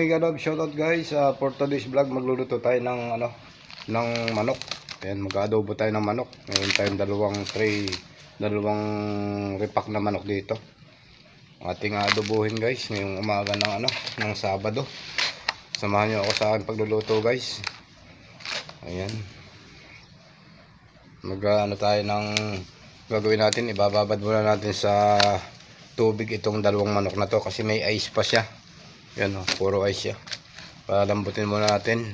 Mega love shoutout guys. For today's vlog magluluto tayo ng ng manok. Ayan, mag-adobo tayo ng manok. Meron tayong dalawang repack na manok dito. Ating adobohin guys ngayong umaga ng Sabado. Samahan niyo ako sa aking pagluluto guys. Ayan. Tayo ng gagawin natin, ibababad muna natin sa tubig itong dalawang manok na to kasi may ice pa siya. Yan puro ice siya. Palambutin muna natin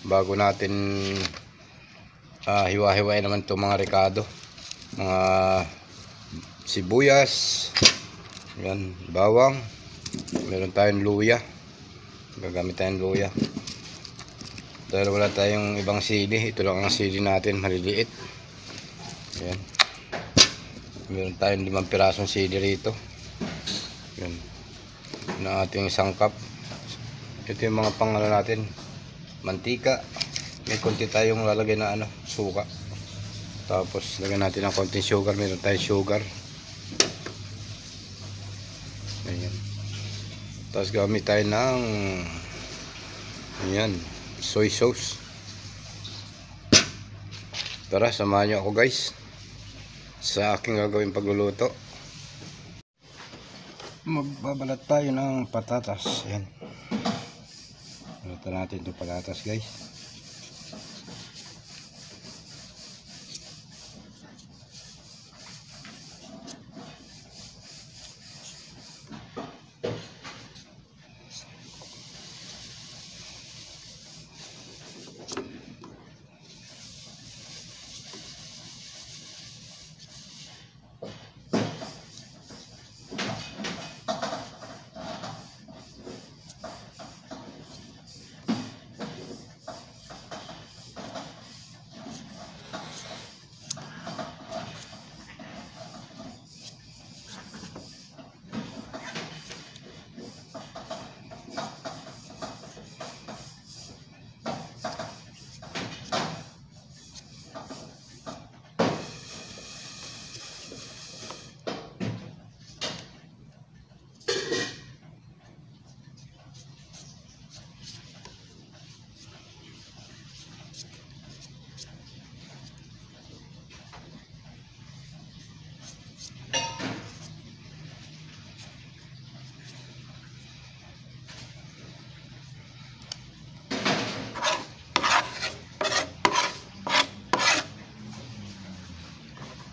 bago natin hiwa-hiwain naman itong mga rekado, mga sibuyas, yan, bawang, meron tayong luya, gagamit tayong luya dahil wala tayong ibang sili. Ito lang ang sili natin, maliliit. Yan, meron tayong 5 pirasong sili rito. Yan na ating sangkap. Ito yung mga pangano natin, mantika. May konti tayong lalagay na suka. Tapos lagyan natin ng konting sugar. Meron tayong sugar. Ayan. Tapos gamit tayo ng soy sauce. Tara, samahan niyo ako guys sa aking gagawin pagluluto. Magbabalat tayo ng patatas. Ayan, balatan natin itong patatas guys.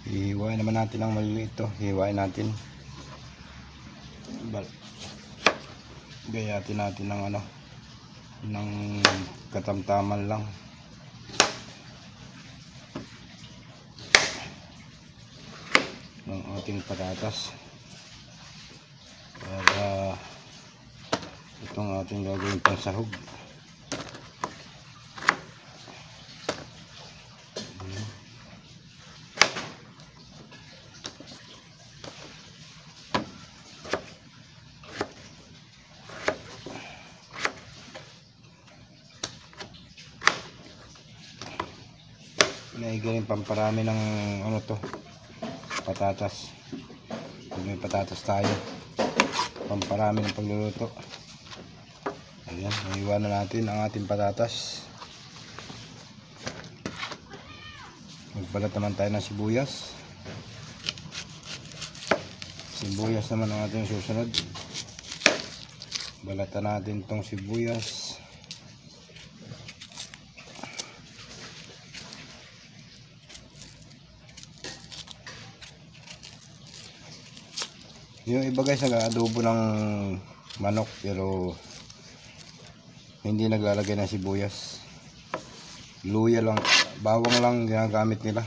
Hiwain naman natin ang maliliit to. Hiwain natin. Gayatin natin ng ng katamtaman lang. Ng ating patatas. Para itong ating gagawin pang sahog. Naigaling pamparami ng patatas. Pag may patatas tayo, pamparami ng pagluluto. Ayan, iwan na natin ang ating patatas. Magbalat naman tayo ng sibuyas. Sibuyas naman ang ating susunod. Balatan natin tong sibuyas. Yung iba guys nag-adobo ng manok pero hindi naglalagay ng sibuyas. Luya lang, bawang lang ginagamit nila.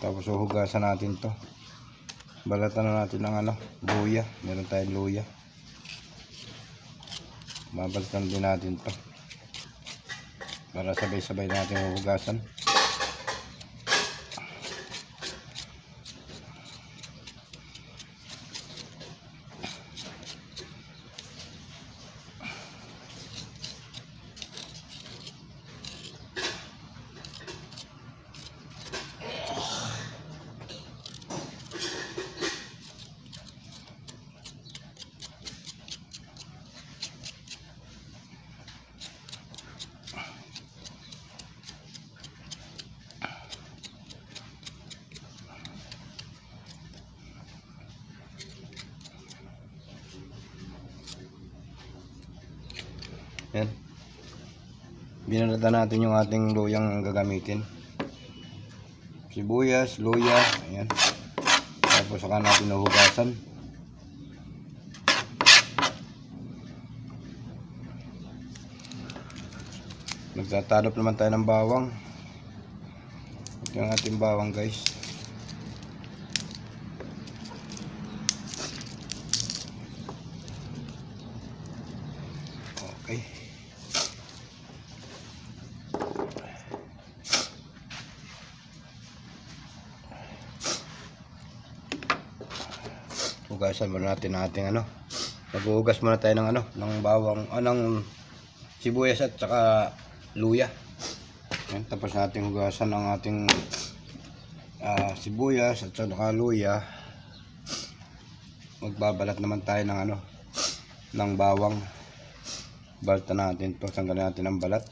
Tapos hugasan natin to. Balatan na natin ng luya. Meron tayong luya. Babalatan din natin to para sabay-sabay natin hugasan. Binalatan natin yung ating luyang gagamitin. Sibuyas, luya, ayan. Tapos saka natin nahugasan. Magtatanop naman tayo ng bawang. Ito yung ating bawang, guys. Okay. Hugasan muna natin ating ano. Maghuhugas muna tayo ng ano, ng bawang, ng sibuyas at saka luya. Yan, tapos natin hugasan ang ating sibuyas at saka luya. Magbabalat naman tayo ng ano, ng bawang. Balatan natin to, tanggalin natin ang balat.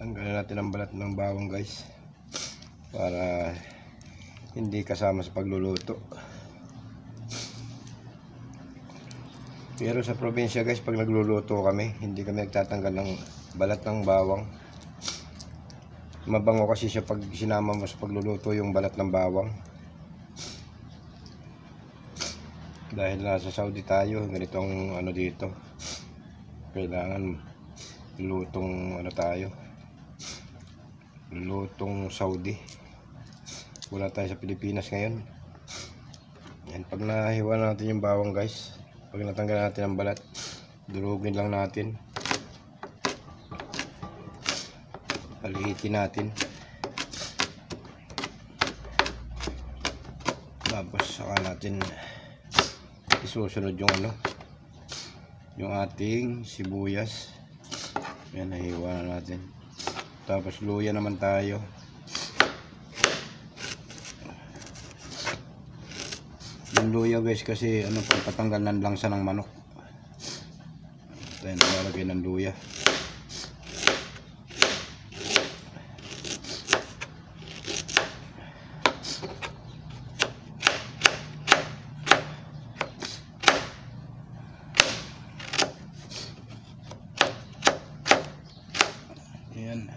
Tanggalin natin ang balat ng bawang, guys, para hindi kasama sa pagluluto. Pero sa probinsya, guys, pag nagluluto kami, hindi kami nagtatanggal ng balat ng bawang. Mabango kasi siya pag sinama mo sa pagluluto yung balat ng bawang. Dahil nasa Saudi tayo, ganitong ano dito, kailangan lutong ano tayo, lutong Saudi. Wala tayo sa Pilipinas ngayon. Yan, pag nahiwa natin yung bawang, guys, pag natanggal natin ang balat, durugin lang natin, paliitin natin, tapos saka natin isusunod yung ano, yung ating sibuyas. Yan, nahiwa na natin. Tapos luya naman tayo. Yung luya, guys, kasi ano, pagpatanggal ng langsa ng manok. Tayo nalalagay ng luya. Ayan.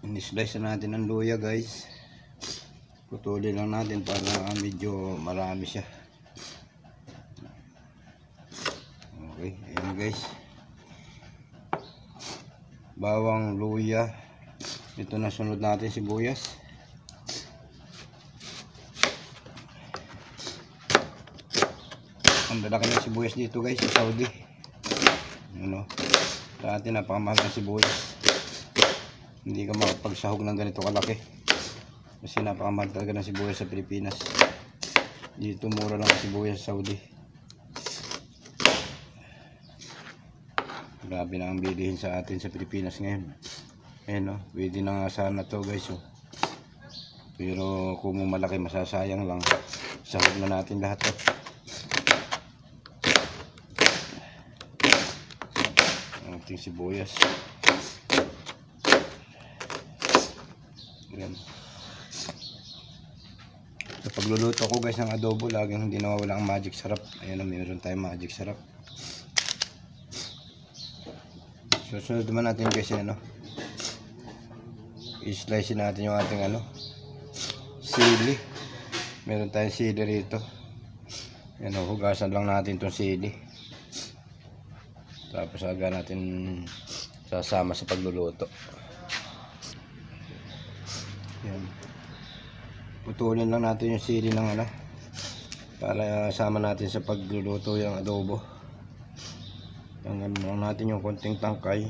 In-slice na natin ang luya, guys. Putulin lang natin para medyo marami siya. Okay, ayan, guys. Bawang, luya. Ito na sunod natin, sibuyas. Ang lalaki ng sibuyas dito, guys, sa Saudi. Ano? Sa atin, napakamahal ng sibuyas. Hindi ka makapagsahog ng ganito kalaki. Kasi napakamahal talaga ng sibuyas sa Pilipinas. Dito mura lang ang sibuyas sa Saudi. Grabe na ang bilihin sa atin sa Pilipinas ngayon. Ayan, no? Pwede na nga sana to, guys, oh. Pero kung malaki, masasayang lang. Sahog na natin lahat to. Ang ating sibuyas. Ayan. Sa pagluluto ko, guys, ng adobo, laging hindi nawawala ang magic sarap. Ayan, mayroon tayong magic sarap. Susunod naman natin, guys, ano, i-slice natin yung ating ano, sili. Meron tayong sili rito. Ayan, hugasan lang natin itong sili. Tapos aga natin sasama sa pagluluto. Ayan. Putulin lang natin yung sili ng ano, para sama natin sa pagluluto yung adobo. Tanggalin lang natin yung konting tangkay.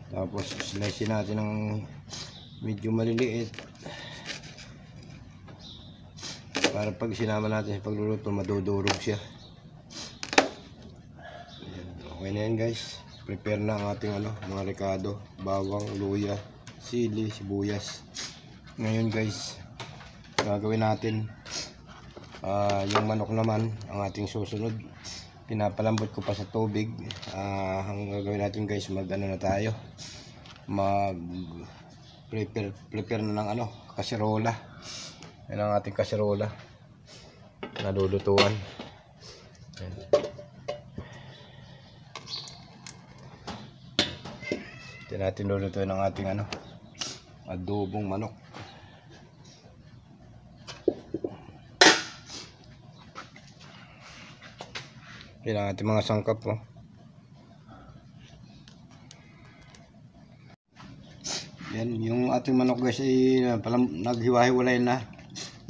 Tapos slice natin ng medyo maliliit para pag sinama natin sa pagluluto madudurog siya. Ayan. Okay na yan guys. Prepare na ang ating mga rekado, bawang, luya, sili, sibuyas. Ngayon guys, gagawin natin yung manok naman ang ating susunod. Pinapalambot ko pa sa tubig. Ang gagawin natin guys, na tayo, mag prepare na ng kaserola. Yan ang ating kaserola na lulutuan. Ito natin lulutuin ang ating adobong manok. Yan ang ating mga sangkap po. Yan, yung ating manok guys ay naghiwa-hiwalay na.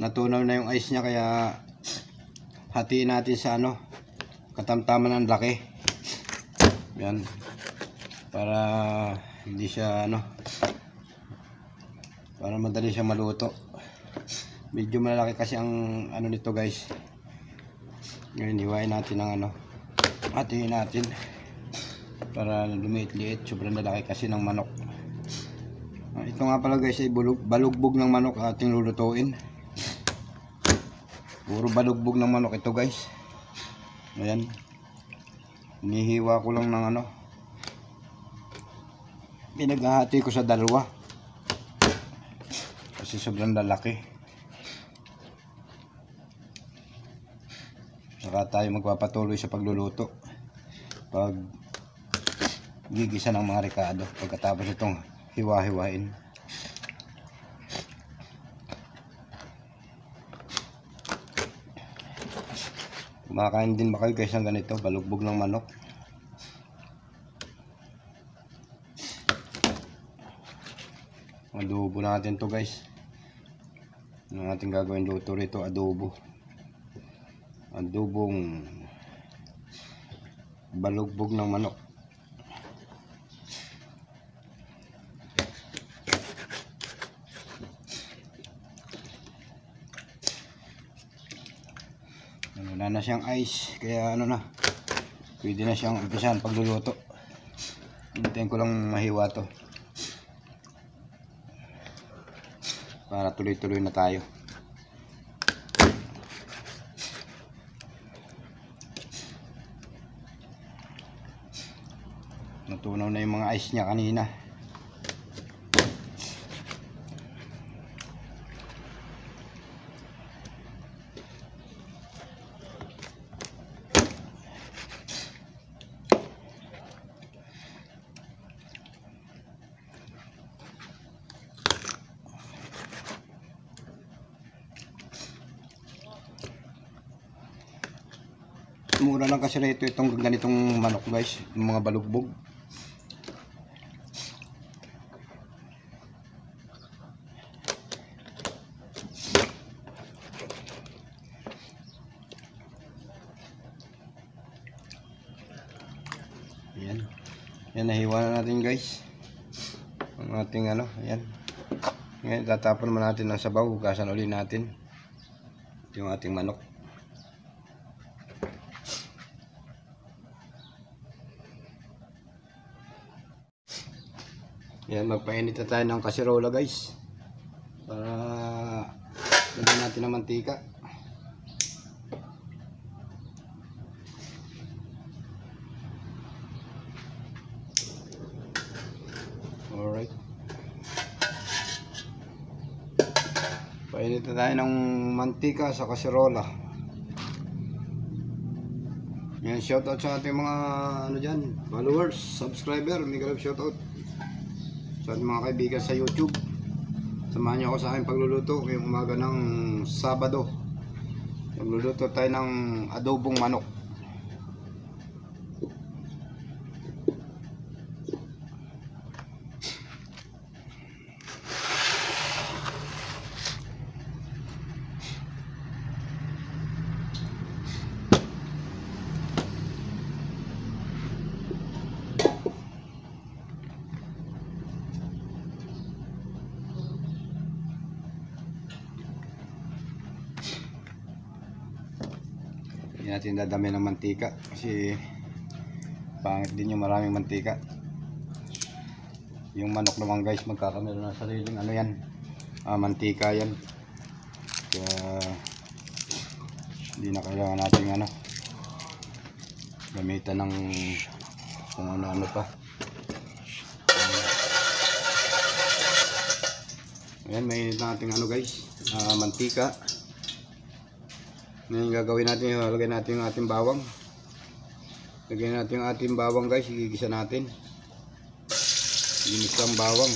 Natunaw na yung ice niya, kaya hatiin natin sa katamtaman ng laki. Yan. Para hindi siya para madali siya maluto. Medyo malaki kasi ang nito guys. Ngayon hiwain natin ng hatiin natin para lumiit-liit. Sobrang lalaki kasi ng manok. Ito nga pala guys ay balugbog ng manok ating lulutuin. Puro balugbog ng manok ito guys. Ayan. Hinihiwa ko lang ng pinaghahati ko sa dalawa. Kasi sobrang lalaki. Saka tayo magpapatuloy sa pagluluto. Pag gigisa ng mga rekado. Pagkatapos itong hiwa-hiwain. Kumakain din ba kayo guys ng ganito, balugbog ng manok? Adobo natin to guys. Ang ating gagawin luto rito, adobo. Adobong balugbog ng manok. Wala na siyang ice, kaya pwede na siyang umpisahan pagluluto. Hintayin ko lang mahiwa to para tuloy-tuloy na tayo. Natunaw na yung mga ice niya kanina. Mura lang kasi rito itong ganitong manok guys, yung mga balugbog. Ayan. Yan, nahiwa na natin guys. Ang ating ayan. Ngayon tatapon naman natin ng sabaw, hugasan ulit natin. Ito yung ating manok. Yan, magpainit na tayo ng kaserola guys. Para lagyan natin ng mantika. Alright. Painit na tayo ng mantika sa kaserola. Yan, shoutout sa ating mga dyan, followers, subscriber, mega love shoutout. Sa ating mga kaibigan sa YouTube. Samahan niyo ako sa aking pagluluto ngayong umaga ng Sabado. Magluluto tayo ng adobong manok. natin dadami ng mantika kasi pangit din yung maraming mantika. Yung manok naman guys, magkakameron ng sariling ano yan, mantika yan. Kaya hindi na kailangan natin ano, gamitan ng kung ano-ano pa. Ayan, may nating ano guys, mantika. Ngayon gagawin natin, lagay natin yung ating bawang. Lagyan natin yung ating bawang guys, igigisa natin. Ginis ang bawang.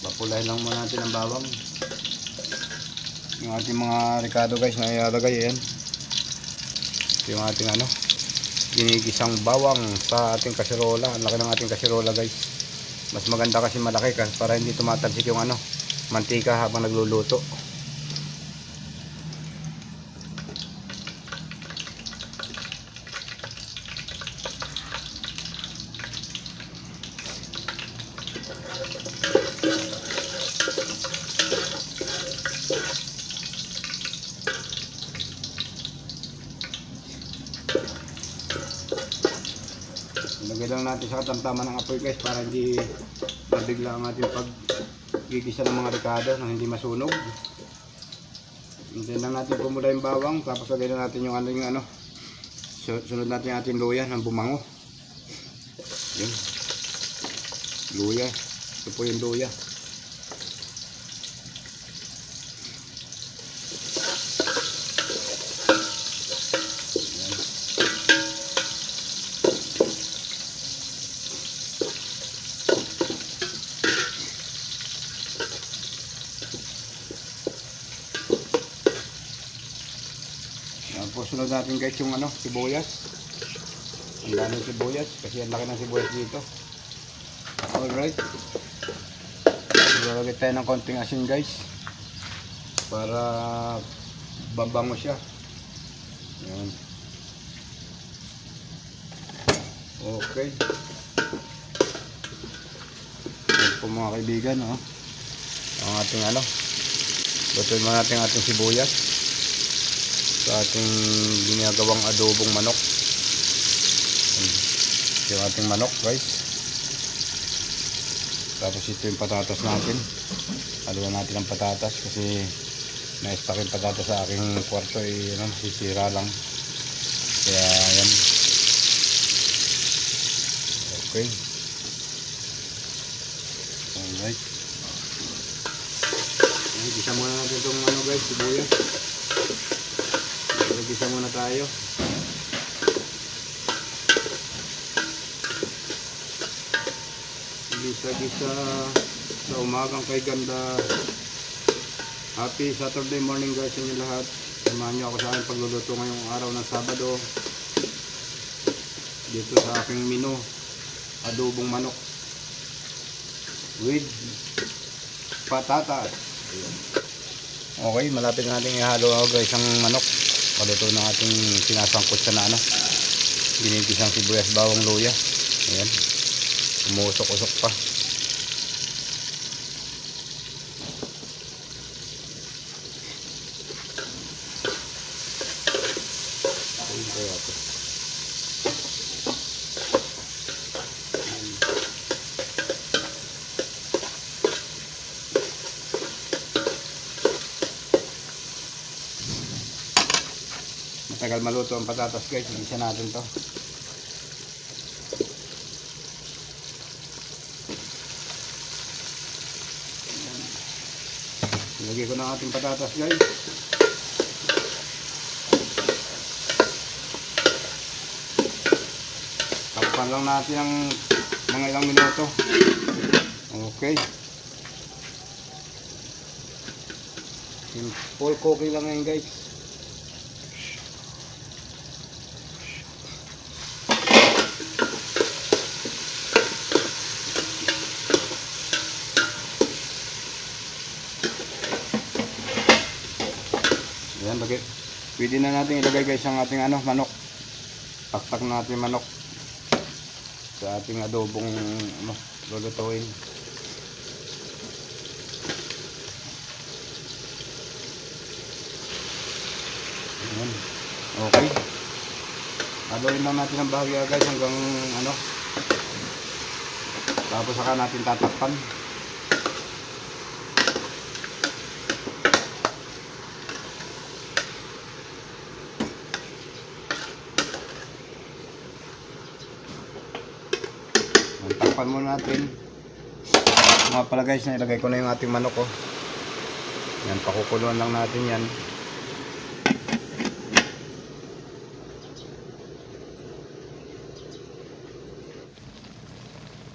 Papulayin lang muna natin ang bawang. Yung ating mga ricado guys na ilalagay, ayan. Yung ating ano, ginigisang bawang sa ating kasirola. Ang laki ng ating kasirola guys. Mas maganda kasi malaki para hindi tumatalsik yung ano, mantika habang nagluluto. Ilagay lang natin sa katamtaman ng apoy guys para hindi mabigla ang ating paggigisa ng mga ricado nang hindi masunog. Hintayin lang natin pumula yung bawang, tapos lagay na natin yung ano, sunod natin yung ating luya ng bumango. Yun, luya, ito po yung luya. Tapos sunod natin guys yung ano, sibuyas. Ang daming sibuyas kasi ang laki ng sibuyas dito. Alright, lalagay tayo ng konting asin guys para babango siya. Yan. Okay, yan po mga kaibigan, oh, ang ating ano, lutuin mo natin ang ating sibuyas sa ating ginagawang adobong manok. Yung ating manok guys. Tapos ito yung patatas natin. Haluan natin ang patatas kasi na-stock yung patatas sa aking kwarto, ano, sisira lang. Kaya yan. Okay. Alright. Gisa muna natin itong ano guys, sibuyas. Gisa muna tayo. Gisa-gisa sa umagang kay ganda. Happy Saturday morning guys sa inyo lahat. Samahan nyo ako sa aking pagluluto ngayong araw ng Sabado. Dito sa aking menu, adobong manok with patatas. Okay, malapit na natin ihalo guys ang manok. Paluto ng ating sinasangkot sa na ano, ginigisang sibuyas, bawang, luya. Ayan, umusok-usok pa. Matagal maluto ang patatas guys, igisa natin to. Ilagay ko na ating patatas guys. Takpan lang natin ang mga ilang minuto. Okay, simple cooking lang ngayon guys. Ayan, pwede na natin ilagay guys ang ating ano, manok. Taktak natin manok sa ating adobong ano, lulutuin. Ayan. Okay. Haluin lang natin ang bahagya guys hanggang ano. Tapos saka natin tatakpan. Takpan muna natin. Mga pala guys, nailagay ko na yung ating manok oh. Yan, pakukuluan lang natin yan.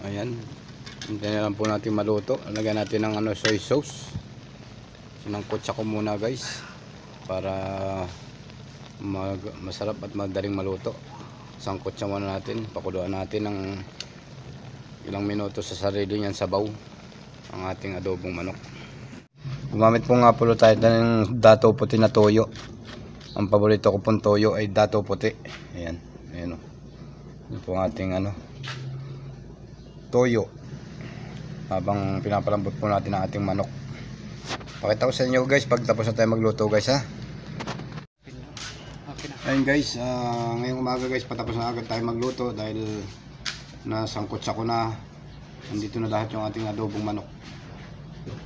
Ayan. Hintayin na lang po natin maluto. Lagyan natin ng ano, soy sauce. Sinangkotsa ko muna guys para masarap at madaling maluto. Sangkotsa muna natin. Pakuluan natin ng ilang minuto sa sarili niyan sabaw ang ating adobong manok. Gumamit po nga po tayo ng dato puti na toyo. Ang paborito ko pong toyo ay dato puti. Ayan, ayan o. Ito po ang ating ano, toyo. Habang pinapalambot po natin ang ating manok. Pakita ko sa inyo guys pag tapos na tayo magluto guys ha. Ayun guys, ngayong umaga guys patapos na agad tayo magluto dahil nasangkotsa ko na. Nandito na lahat yung ating adobong manok.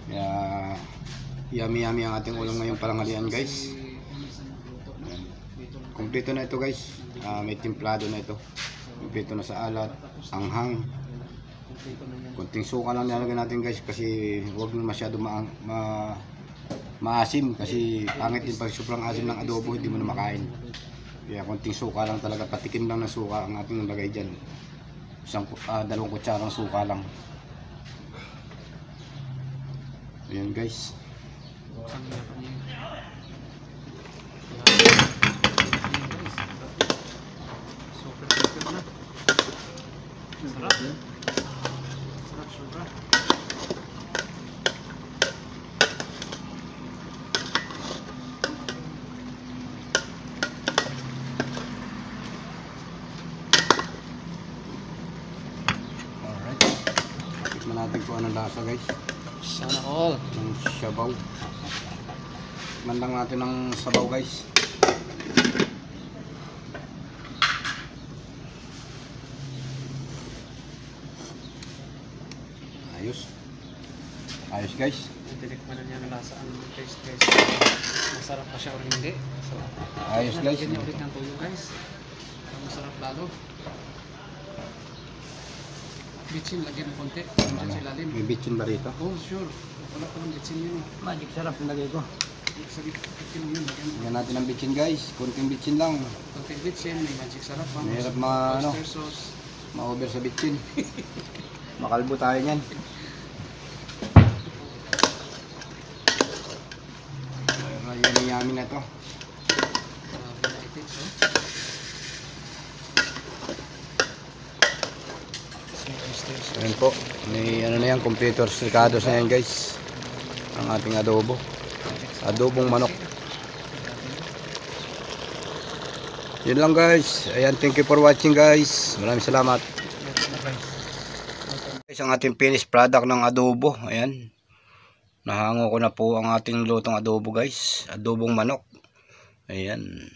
Kaya yummy yummy ang ating ulam ngayong palanghalian guys. Kompleto na ito guys. May timplado na ito. Kompleto na sa alat, anghang. Kunting suka lang nilagay natin guys kasi huwag na masyado maasim kasi pangit din pag sobrang asim ng adobo, hindi mo na makain. Kaya kunting suka lang talaga, patikim lang ng suka ang ating nilagay dyan. Dalawang kutsarang suka lang. Ayan guys. Sarap. Sarap sobra. Tikman natin kung anong lasa guys. Sana all. Ng sabaw. Tikman lang natin ng sabaw guys. Ayos. Ayos guys. Tinikman na niya ng lasa ang taste guys. Masarap pa siya o hindi. So, Ayos guys. lagyan niya ulit ng tuyo guys. Masarap lalo. Bitsin, lagyan ng konti. Diyan sa ilalim. May bitchin ba rito? Oh, sure. Wala pa ng bitsin yun. Magic sarap yung lagay ko. Sa bitsin mo yun. Lagyan natin ng bitchin guys. Kunting bitchin lang. Konting bitsin, may magic sarap pa. Mahirap Oyster sauce. ma-over sa bitchin. Makalbo tayo niyan. Yummy na to. Ayan po, may ano na yan, computer ricados na yan guys. Ang ating adobo. Adobong manok. Yun lang guys. Ayan, thank you for watching guys. Maraming salamat. Guys, ang ating finished product ng adobo. Ayan. Nahango ko na po ang ating lutong adobo guys. Adobong manok. Ayan.